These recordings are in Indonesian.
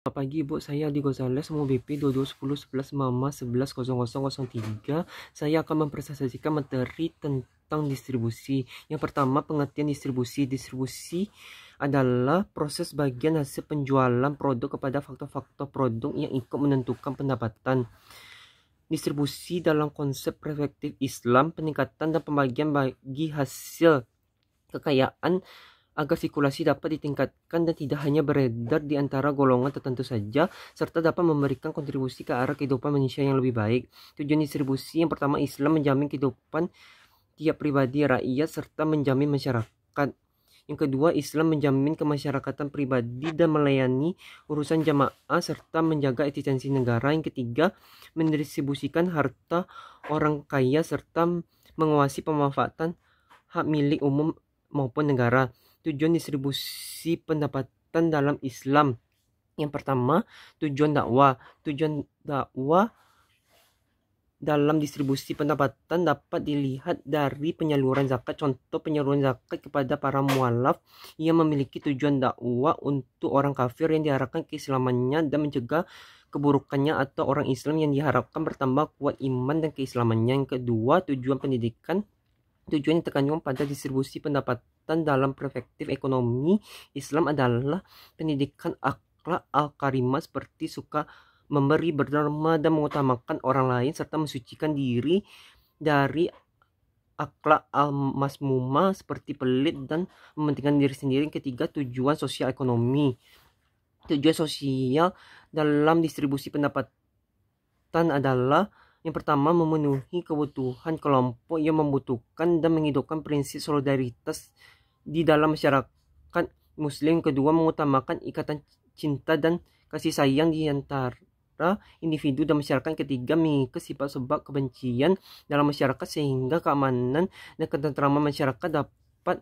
Selamat pagi Ibu, saya Aldi Gonzales, nomor BP 221011 Mama 110003. Saya akan mempresentasikan materi tentang distribusi. Yang pertama, pengertian distribusi. Distribusi adalah proses bagian hasil penjualan produk kepada faktor-faktor produk yang ikut menentukan pendapatan. Distribusi dalam konsep perspektif Islam, peningkatan dan pembagian bagi hasil kekayaan agar sirkulasi dapat ditingkatkan dan tidak hanya beredar di antara golongan tertentu saja, serta dapat memberikan kontribusi ke arah kehidupan manusia yang lebih baik. Tujuan distribusi yang pertama, Islam menjamin kehidupan tiap pribadi rakyat serta menjamin masyarakat. Yang kedua, Islam menjamin kemasyarakatan pribadi dan melayani urusan jamaah serta menjaga eksistensi negara. Yang ketiga, mendistribusikan harta orang kaya serta menguasai pemanfaatan hak milik umum maupun negara. Tujuan distribusi pendapatan dalam Islam. Yang pertama, tujuan dakwah. Tujuan dakwah dalam distribusi pendapatan dapat dilihat dari penyaluran zakat. Contoh penyaluran zakat kepada para mualaf yang memiliki tujuan dakwah untuk orang kafir yang diharapkan keislamannya dan mencegah keburukannya, atau orang Islam yang diharapkan bertambah kuat iman dan keislamannya. Yang kedua, tujuan pendidikan. Tujuan yang terkandung pada distribusi pendapatan dalam perspektif ekonomi Islam adalah pendidikan akhlak al-karimah seperti suka memberi, berderma, dan mengutamakan orang lain, serta mensucikan diri dari akhlak al-masmumah seperti pelit dan mementingkan diri sendiri. Ketiga, tujuan sosial ekonomi. Tujuan sosial dalam distribusi pendapatan adalah yang pertama, memenuhi kebutuhan kelompok yang membutuhkan dan menghidupkan prinsip solidaritas di dalam masyarakat Muslim. Kedua, mengutamakan ikatan cinta dan kasih sayang di antara individu dan masyarakat. Ketiga, mengikis sifat sebab kebencian dalam masyarakat sehingga keamanan dan ketentraman masyarakat dapat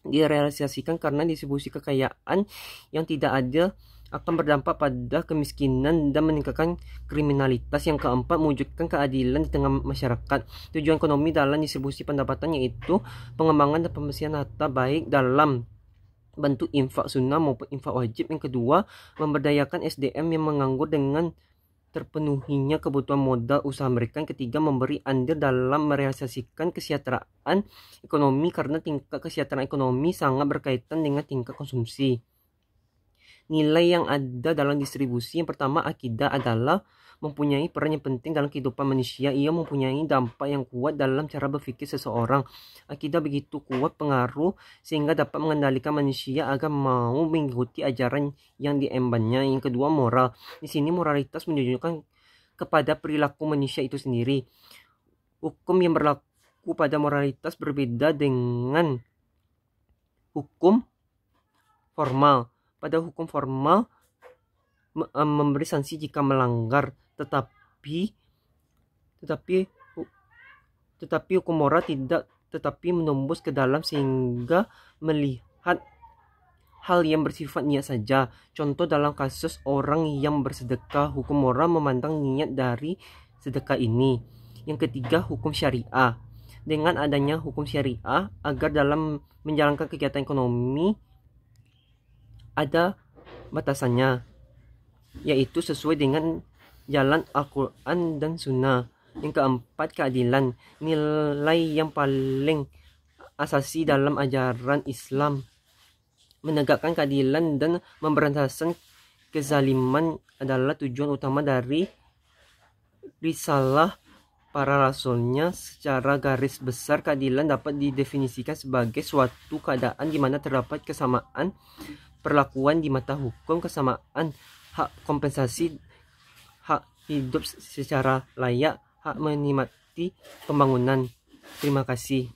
direalisasikan, karena distribusi kekayaan yang tidak adil akan berdampak pada kemiskinan dan meningkatkan kriminalitas. Yang keempat, mewujudkan keadilan di tengah masyarakat. Tujuan ekonomi dalam distribusi pendapatan yaitu pengembangan dan pembersihan harta baik dalam bentuk infak sunnah maupun infak wajib. Yang kedua, memberdayakan SDM yang menganggur dengan terpenuhinya kebutuhan modal usaha mereka. Yang ketiga, memberi andil dalam merealisasikan kesejahteraan ekonomi, karena tingkat kesejahteraan ekonomi sangat berkaitan dengan tingkat konsumsi. Nilai yang ada dalam distribusi. Yang pertama, akidah adalah mempunyai peran yang penting dalam kehidupan manusia. Ia mempunyai dampak yang kuat dalam cara berpikir seseorang. Akidah begitu kuat pengaruh sehingga dapat mengendalikan manusia agar mau mengikuti ajaran yang diembannya. Yang kedua, moral. Di sini moralitas menunjukkan kepada perilaku manusia itu sendiri. Hukum yang berlaku pada moralitas berbeda dengan hukum formal. Pada hukum formal memberi sanksi jika melanggar, tetapi hukum moral tidak, tetapi menembus ke dalam sehingga melihat hal yang bersifat niat saja. Contoh dalam kasus orang yang bersedekah, hukum moral memandang niat dari sedekah ini. Yang ketiga, hukum syariah. Dengan adanya hukum syariah, agar dalam menjalankan kegiatan ekonomi ada batasannya, yaitu sesuai dengan jalan Al-Quran dan Sunnah. Yang keempat, keadilan. Nilai yang paling asasi dalam ajaran Islam. Menegakkan keadilan dan memberantasan kezaliman adalah tujuan utama dari risalah para rasulnya. Secara garis besar, keadilan dapat didefinisikan sebagai suatu keadaan di mana terdapat kesamaan perlakuan di mata hukum, kesamaan hak kompensasi, hak hidup secara layak, hak menikmati pembangunan. Terima kasih.